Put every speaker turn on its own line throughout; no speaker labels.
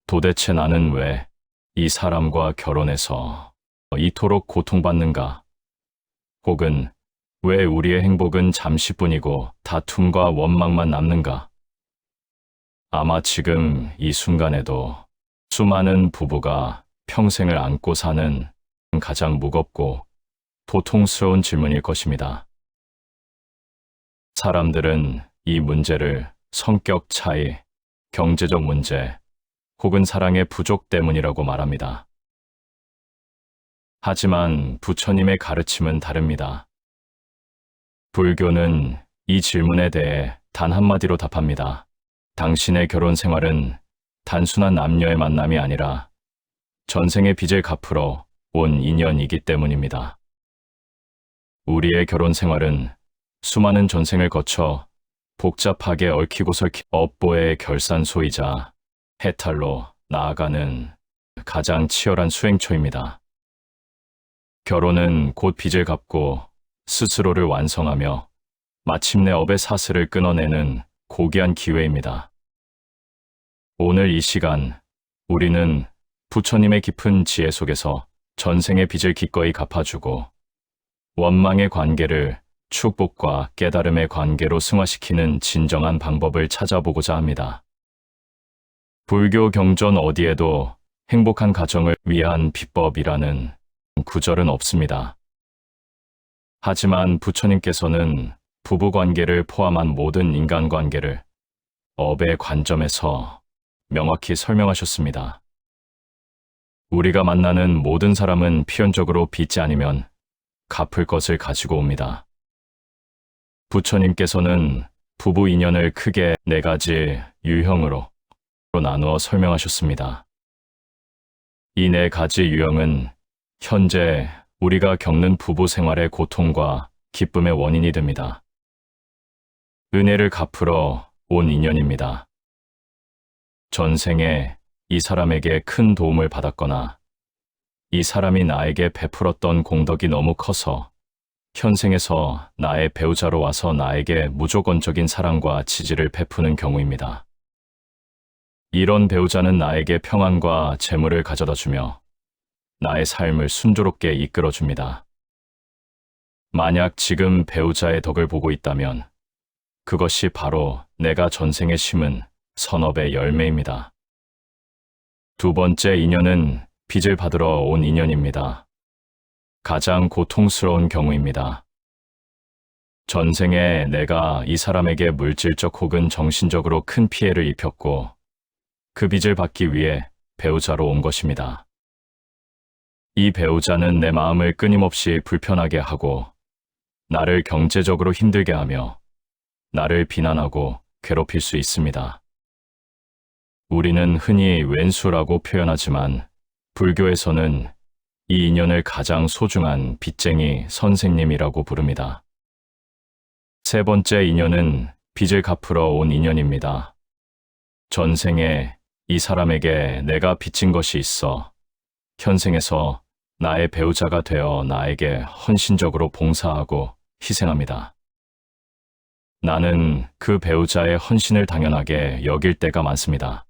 도대체 나는 왜 이 사람과 결혼해서 이토록 고통받는가? 혹은 왜 우리의 행복은 잠시뿐이고 다툼과 원망만 남는가? 아마 지금 이 순간에도 수많은 부부가 평생을 안고 사는 가장 무겁고 고통스러운 질문일 것입니다. 사람들은 이 문제를 성격 차이, 경제적 문제, 혹은 사랑의 부족 때문이라고 말합니다. 하지만 부처님의 가르침은 다릅니다. 불교는 이 질문에 대해 단 한마디로 답합니다. 당신의 결혼 생활은 단순한 남녀의 만남이 아니라 전생의 빚을 갚으러 온 인연이기 때문입니다. 우리의 결혼 생활은 수많은 전생을 거쳐 복잡하게 얽히고 설킨 업보의 결산소이자 해탈로 나아가는 가장 치열한 수행초입니다. 결혼은 곧 빚을 갚고 스스로를 완성하며 마침내 업의 사슬을 끊어내는 고귀한 기회입니다. 오늘 이 시간, 우리는 부처님의 깊은 지혜 속에서 전생의 빚을 기꺼이 갚아주고 원망의 관계를 축복과 깨달음의 관계로 승화시키는 진정한 방법을 찾아보고자 합니다. 불교 경전 어디에도 행복한 가정을 위한 비법이라는 구절은 없습니다. 하지만 부처님께서는 부부관계를 포함한 모든 인간관계를 업의 관점에서 명확히 설명하셨습니다. 우리가 만나는 모든 사람은 필연적으로 빚이 아니면 갚을 것을 가지고 옵니다. 부처님께서는 부부 인연을 크게 4가지 유형으로 나누어 설명하셨습니다. 이 4가지 유형은 현재 우리가 겪는 부부 생활의 고통과 기쁨의 원인이 됩니다. 은혜를 갚으러 온 인연입니다. 전생에 이 사람에게 큰 도움을 받았거나 이 사람이 나에게 베풀었던 공덕이 너무 커서 현생에서 나의 배우자로 와서 나에게 무조건적인 사랑과 지지를 베푸는 경우입니다. 이런 배우자는 나에게 평안과 재물을 가져다 주며 나의 삶을 순조롭게 이끌어줍니다. 만약 지금 배우자의 덕을 보고 있다면 그것이 바로 내가 전생에 심은 선업의 열매입니다. 2번째 인연은 빚을 받으러 온 인연입니다. 가장 고통스러운 경우입니다. 전생에 내가 이 사람에게 물질적 혹은 정신적으로 큰 피해를 입혔고 그 빚을 받기 위해 배우자로 온 것입니다. 이 배우자는 내 마음을 끊임없이 불편하게 하고 나를 경제적으로 힘들게 하며 나를 비난하고 괴롭힐 수 있습니다. 우리는 흔히 왼수라고 표현하지만 불교에서는 이 인연을 가장 소중한 빚쟁이 선생님이라고 부릅니다. 3번째 인연은 빚을 갚으러 온 인연입니다. 전생에 이 사람에게 내가 빚진 것이 있어 현생에서 나의 배우자가 되어 나에게 헌신적으로 봉사하고 희생합니다. 나는 그 배우자의 헌신을 당연하게 여길 때가 많습니다.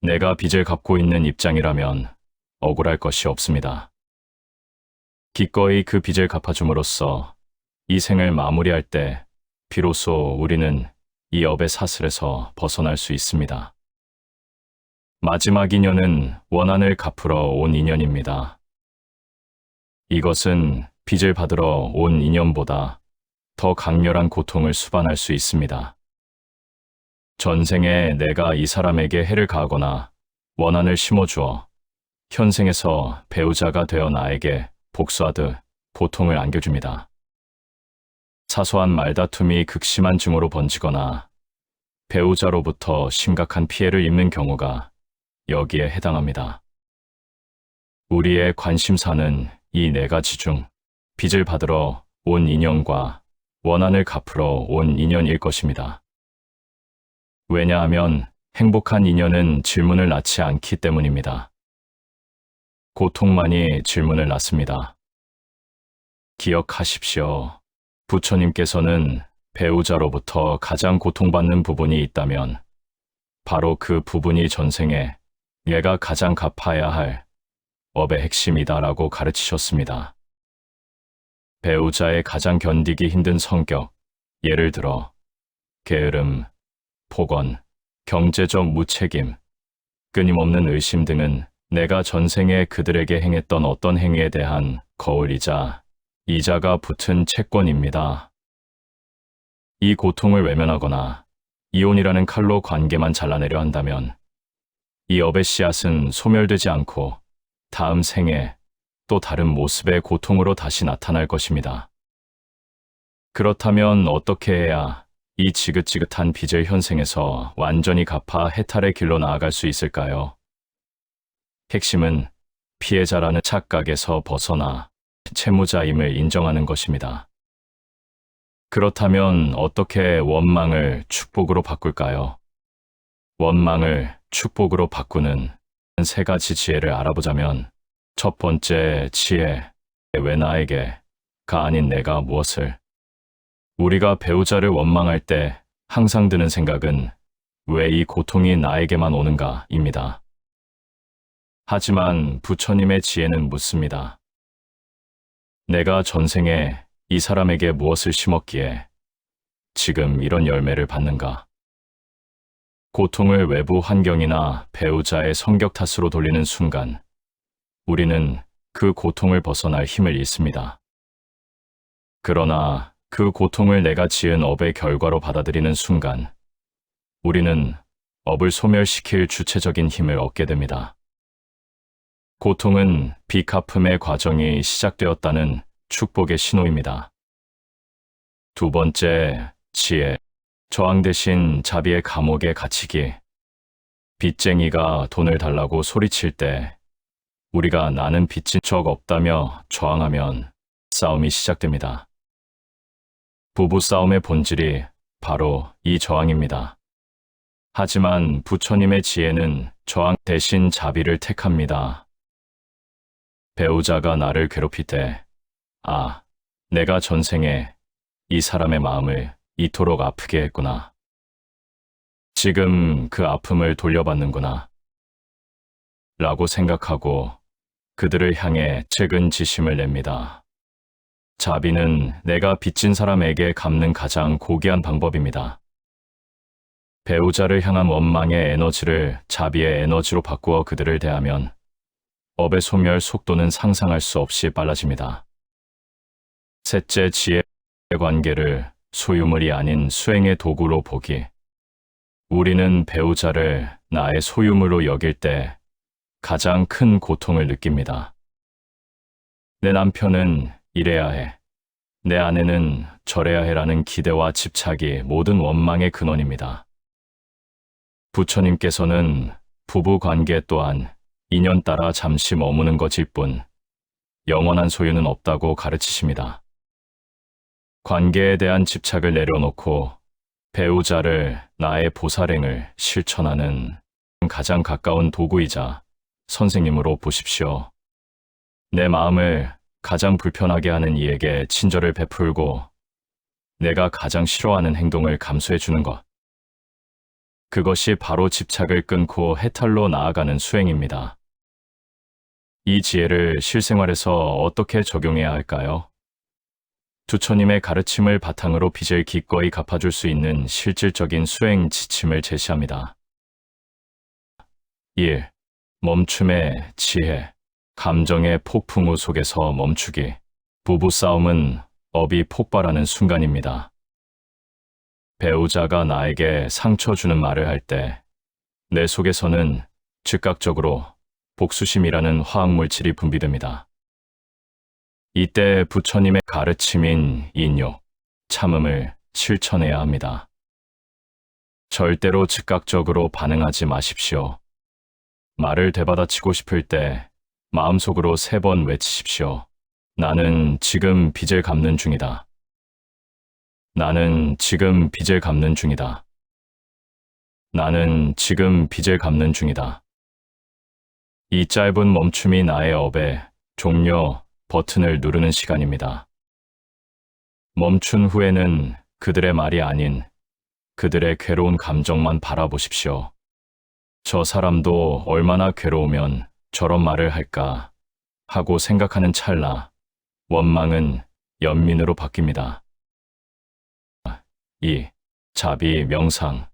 내가 빚을 갚고 있는 입장이라면 억울할 것이 없습니다. 기꺼이 그 빚을 갚아줌으로써 이 생을 마무리할 때 비로소 우리는 이 업의 사슬에서 벗어날 수 있습니다. 마지막 인연은 원한을 갚으러 온 인연입니다. 이것은 빚을 받으러 온 인연보다 더 강렬한 고통을 수반할 수 있습니다. 전생에 내가 이 사람에게 해를 가하거나 원한을 심어주어 현생에서 배우자가 되어 나에게 복수하듯 고통을 안겨줍니다. 사소한 말다툼이 극심한 증오로 번지거나 배우자로부터 심각한 피해를 입는 경우가 여기에 해당합니다. 우리의 관심사는 이 4가지 중 빚을 받으러 온 인연과 원한을 갚으러 온 인연일 것입니다. 왜냐하면 행복한 인연은 질문을 낳지 않기 때문입니다. 고통만이 질문을 낳습니다. 기억하십시오. 부처님께서는 배우자로부터 가장 고통받는 부분이 있다면 바로 그 부분이 전생에 얘가 가장 갚아야 할 업의 핵심이다라고 가르치셨습니다. 배우자의 가장 견디기 힘든 성격, 예를 들어 게으름, 폭언, 경제적 무책임, 끊임없는 의심 등은 내가 전생에 그들에게 행했던 어떤 행위에 대한 거울이자 이자가 붙은 채권입니다. 이 고통을 외면하거나 이혼이라는 칼로 관계만 잘라내려 한다면 이 업의 씨앗은 소멸되지 않고 다음 생에 또 다른 모습의 고통으로 다시 나타날 것입니다. 그렇다면 어떻게 해야 이 지긋지긋한 빚을 현생에서 완전히 갚아 해탈의 길로 나아갈 수 있을까요? 핵심은 피해자라는 착각에서 벗어나 채무자임을 인정하는 것입니다. 그렇다면 어떻게 원망을 축복으로 바꿀까요? 원망을 축복으로 바꾸는 세 가지 지혜를 알아보자면, 첫 번째 지혜, 왜 나에게가 아닌 내가 무엇을. 우리가 배우자를 원망할 때 항상 드는 생각은 왜 이 고통이 나에게만 오는가입니다. 하지만 부처님의 지혜는 묻습니다. 내가 전생에 이 사람에게 무엇을 심었기에 지금 이런 열매를 받는가? 고통을 외부 환경이나 배우자의 성격 탓으로 돌리는 순간 우리는 그 고통을 벗어날 힘을 잃습니다. 그러나 그 고통을 내가 지은 업의 결과로 받아들이는 순간 우리는 업을 소멸시킬 주체적인 힘을 얻게 됩니다. 고통은 빚 갚음의 과정이 시작되었다는 축복의 신호입니다. 두 번째, 지혜. 저항 대신 자비의 감옥에 갇히기. 빚쟁이가 돈을 달라고 소리칠 때 우리가 나는 빚진 적 없다며 저항하면 싸움이 시작됩니다. 부부싸움의 본질이 바로 이 저항입니다. 하지만 부처님의 지혜는 저항 대신 자비를 택합니다. 배우자가 나를 괴롭힐 때, 내가 전생에 이 사람의 마음을 이토록 아프게 했구나. 지금 그 아픔을 돌려받는구나. 라고 생각하고 그들을 향해 책은지심을 냅니다. 자비는 내가 빚진 사람에게 갚는 가장 고귀한 방법입니다. 배우자를 향한 원망의 에너지를 자비의 에너지로 바꾸어 그들을 대하면 업의 소멸 속도는 상상할 수 없이 빨라집니다. 셋째, 지혜의 관계를 소유물이 아닌 수행의 도구로 보기. 우리는 배우자를 나의 소유물로 여길 때 가장 큰 고통을 느낍니다. 내 남편은 이래야 해, 내 아내는 저래야 해라는 기대와 집착이 모든 원망의 근원입니다. 부처님께서는 부부 관계 또한 인연 따라 잠시 머무는 것일 뿐 영원한 소유는 없다고 가르치십니다. 관계에 대한 집착을 내려놓고 배우자를 나의 보살행을 실천하는 가장 가까운 도구이자 선생님으로 보십시오. 내 마음을 가장 불편하게 하는 이에게 친절을 베풀고 내가 가장 싫어하는 행동을 감수해 주는 것. 그것이 바로 집착을 끊고 해탈로 나아가는 수행입니다. 이 지혜를 실생활에서 어떻게 적용해야 할까요? 부처님의 가르침을 바탕으로 빚을 기꺼이 갚아줄 수 있는 실질적인 수행 지침을 제시합니다. 1. 멈춤의 지혜. 감정의 폭풍우 속에서 멈추기. 부부싸움은 업이 폭발하는 순간입니다. 배우자가 나에게 상처 주는 말을 할 때 내 속에서는 즉각적으로 복수심이라는 화학물질이 분비됩니다. 이때 부처님의 가르침인 인욕, 참음을 실천해야 합니다. 절대로 즉각적으로 반응하지 마십시오. 말을 되받아치고 싶을 때 마음속으로 3번 외치십시오. 나는 지금 빚을 갚는 중이다. 나는 지금 빚을 갚는 중이다. 나는 지금 빚을 갚는 중이다. 이 짧은 멈춤이 나의 업의 종료 버튼을 누르는 시간입니다. 멈춘 후에는 그들의 말이 아닌 그들의 괴로운 감정만 바라보십시오. 저 사람도 얼마나 괴로우면 저런 말을 할까 하고 생각하는 찰나 원망은 연민으로 바뀝니다. 2. 자비 명상.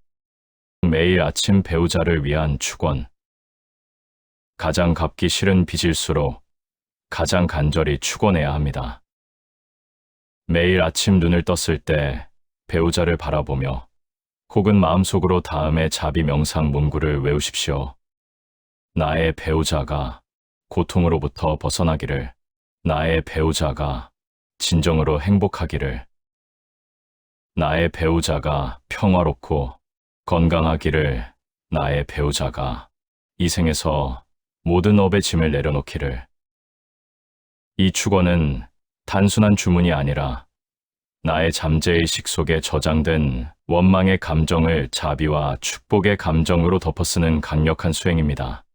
매일 아침 배우자를 위한 축원. 가장 갚기 싫은 빚일수록 가장 간절히 축원해야 합니다. 매일 아침 눈을 떴을 때 배우자를 바라보며 혹은 마음속으로 다음의 자비 명상 문구를 외우십시오. 나의 배우자가 고통으로부터 벗어나기를, 나의 배우자가 진정으로 행복하기를, 나의 배우자가 평화롭고 건강하기를, 나의 배우자가 이 생에서 모든 업의 짐을 내려놓기를. 이 축원은 단순한 주문이 아니라 나의 잠재의식 속에 저장된 원망의 감정을 자비와 축복의 감정으로 덮어쓰는 강력한 수행입니다.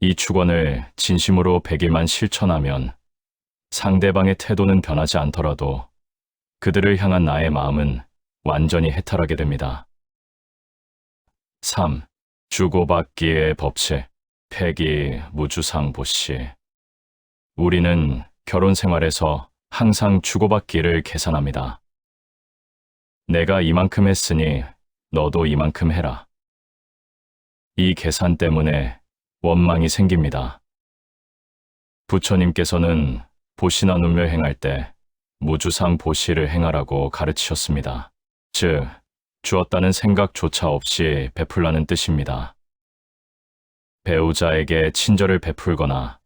이 축원을 진심으로 100일만 실천하면 상대방의 태도는 변하지 않더라도 그들을 향한 나의 마음은 완전히 해탈하게 됩니다. 3. 주고받기의 법칙, 폐기, 무주상 보시. 우리는 결혼 생활에서 항상 주고받기를 계산합니다. 내가 이만큼 했으니 너도 이만큼 해라. 이 계산 때문에 원망이 생깁니다. 부처님께서는 보시 나누며 행할 때 무주상 보시를 행하라고 가르치셨습니다. 즉, 주었다는 생각조차 없이 베풀라는 뜻입니다. 배우자에게 친절을 베풀거나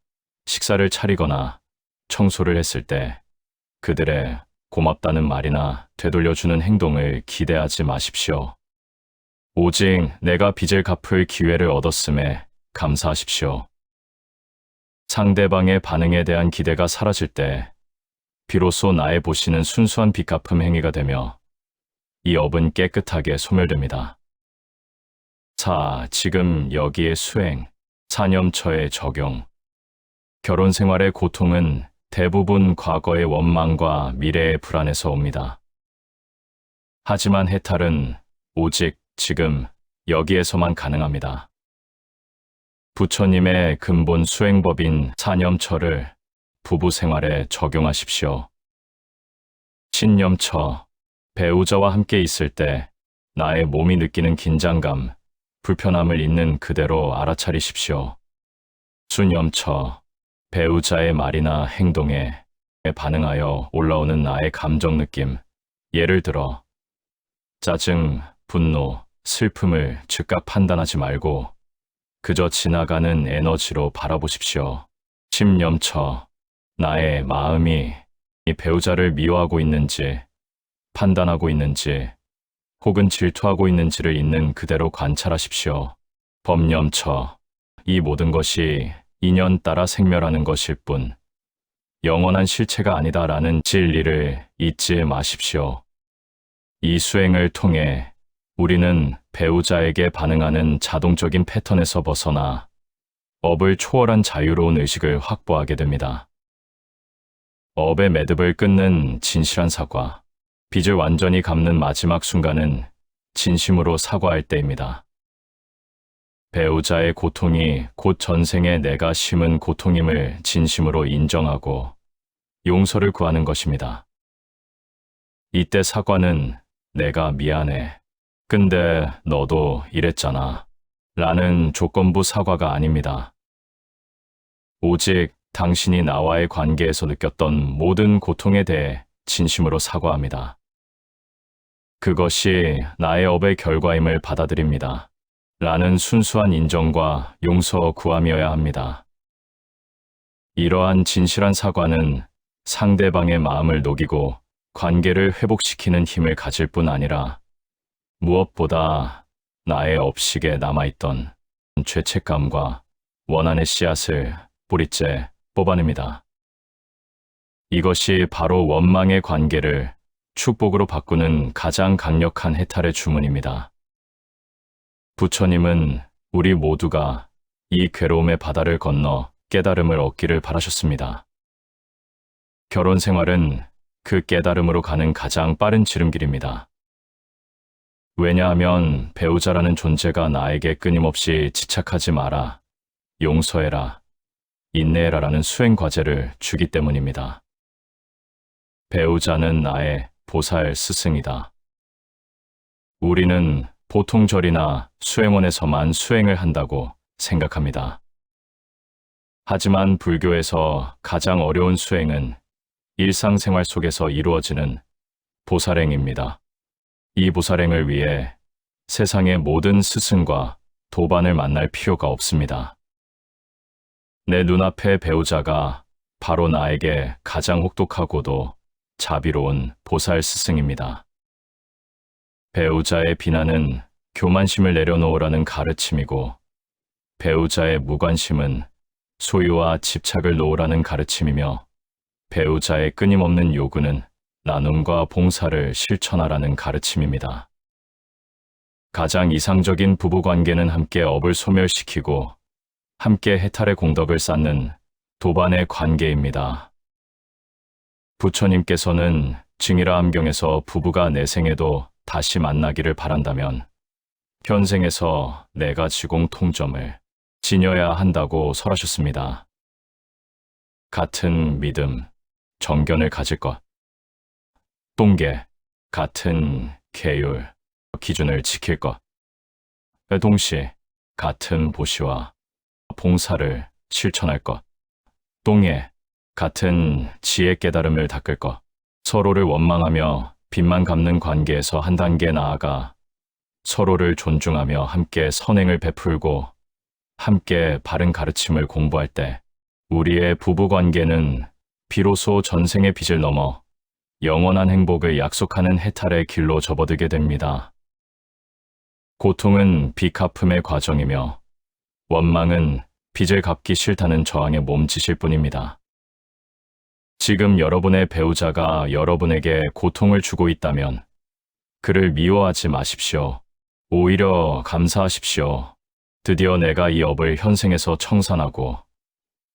식사를 차리거나 청소를 했을 때 그들의 고맙다는 말이나 되돌려주는 행동을 기대하지 마십시오. 오직 내가 빚을 갚을 기회를 얻었음에 감사하십시오. 상대방의 반응에 대한 기대가 사라질 때 비로소 나의 보시는 순수한 빚갚음 행위가 되며 이 업은 깨끗하게 소멸됩니다. 4. 지금 여기에 수행, 사념처의 적용. 결혼 생활의 고통은 대부분 과거의 원망과 미래의 불안에서 옵니다. 하지만 해탈은 오직 지금 여기에서만 가능합니다. 부처님의 근본 수행법인 사념처를 부부 생활에 적용하십시오. 신념처, 배우자와 함께 있을 때 나의 몸이 느끼는 긴장감, 불편함을 있는 그대로 알아차리십시오. 수념처, 배우자의 말이나 행동에 반응하여 올라오는 나의 감정 느낌, 예를 들어 짜증, 분노, 슬픔을 즉각 판단하지 말고 그저 지나가는 에너지로 바라보십시오. 심념처, 나의 마음이 이 배우자를 미워하고 있는지, 판단하고 있는지, 혹은 질투하고 있는지를 있는 그대로 관찰하십시오. 법념처, 이 모든 것이 인연 따라 생멸하는 것일 뿐 영원한 실체가 아니다라는 진리를 잊지 마십시오. 이 수행을 통해 우리는 배우자에게 반응하는 자동적인 패턴에서 벗어나 업을 초월한 자유로운 의식을 확보하게 됩니다. 업의 매듭을 끊는 진실한 사과, 빚을 완전히 갚는 마지막 순간은 진심으로 사과할 때입니다. 배우자의 고통이 곧 전생에 내가 심은 고통임을 진심으로 인정하고 용서를 구하는 것입니다. 이때 사과는 내가 미안해. 근데 너도 이랬잖아. 라는 조건부 사과가 아닙니다. 오직 당신이 나와의 관계에서 느꼈던 모든 고통에 대해 진심으로 사과합니다. 그것이 나의 업의 결과임을 받아들입니다. 라는 순수한 인정과 용서 구함이어야 합니다. 이러한 진실한 사과는 상대방의 마음을 녹이고 관계를 회복시키는 힘을 가질 뿐 아니라 무엇보다 나의 업식에 남아있던 죄책감과 원한의 씨앗을 뿌리째 뽑아냅니다. 이것이 바로 원망의 관계를 축복으로 바꾸는 가장 강력한 해탈의 주문입니다. 부처님은 우리 모두가 이 괴로움의 바다를 건너 깨달음을 얻기를 바라셨습니다. 결혼 생활은 그 깨달음으로 가는 가장 빠른 지름길입니다. 왜냐하면 배우자라는 존재가 나에게 끊임없이 집착하지 마라, 용서해라, 인내해라라는 수행 과제를 주기 때문입니다. 배우자는 나의 보살 스승이다. 우리는 보통 절이나 수행원에서만 수행을 한다고 생각합니다. 하지만 불교에서 가장 어려운 수행은 일상생활 속에서 이루어지는 보살행입니다. 이 보살행을 위해 세상의 모든 스승과 도반을 만날 필요가 없습니다. 내 눈앞의 배우자가 바로 나에게 가장 혹독하고도 자비로운 보살 스승입니다. 배우자의 비난은 교만심을 내려놓으라는 가르침이고, 배우자의 무관심은 소유와 집착을 놓으라는 가르침이며, 배우자의 끊임없는 요구는 나눔과 봉사를 실천하라는 가르침입니다. 가장 이상적인 부부관계는 함께 업을 소멸시키고 함께 해탈의 공덕을 쌓는 도반의 관계입니다. 부처님께서는 증일화암경에서 부부가 내생에도 다시 만나기를 바란다면 현생에서 내가 지공 통점을 지녀야 한다고 설하셨습니다. 같은 믿음, 정견을 가질 것, 동계, 같은 계율, 기준을 지킬 것, 동시에 같은 보시와 봉사를 실천할 것, 동해, 같은 지혜 깨달음을 닦을 것, 서로를 원망하며 빚만 갚는 관계에서 한 단계 나아가 서로를 존중하며 함께 선행을 베풀고 함께 바른 가르침을 공부할 때 우리의 부부관계는 비로소 전생의 빚을 넘어 영원한 행복을 약속하는 해탈의 길로 접어들게 됩니다. 고통은 빚 갚음의 과정이며 원망은 빚을 갚기 싫다는 저항의 몸짓일 뿐입니다. 지금 여러분의 배우자가 여러분에게 고통을 주고 있다면 그를 미워하지 마십시오. 오히려 감사하십시오. 드디어 내가 이 업을 현생에서 청산하고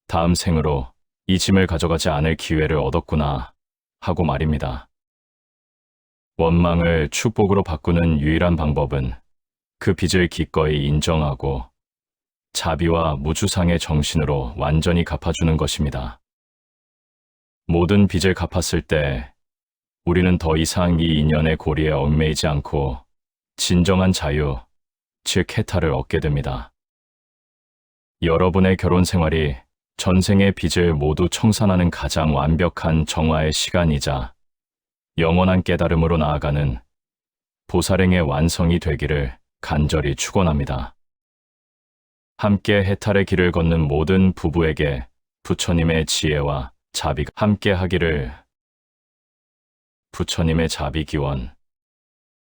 다음 생으로 이 짐을 가져가지 않을 기회를 얻었구나 하고 말입니다. 원망을 축복으로 바꾸는 유일한 방법은 그 빚을 기꺼이 인정하고 자비와 무주상의 정신으로 완전히 갚아주는 것입니다. 모든 빚을 갚았을 때 우리는 더 이상 이 인연의 고리에 얽매이지 않고 진정한 자유, 즉 해탈을 얻게 됩니다. 여러분의 결혼 생활이 전생의 빚을 모두 청산하는 가장 완벽한 정화의 시간이자 영원한 깨달음으로 나아가는 보살행의 완성이 되기를 간절히 축원합니다. 함께 해탈의 길을 걷는 모든 부부에게 부처님의 지혜와 자비가 함께 하기를 부처님의 자비 기원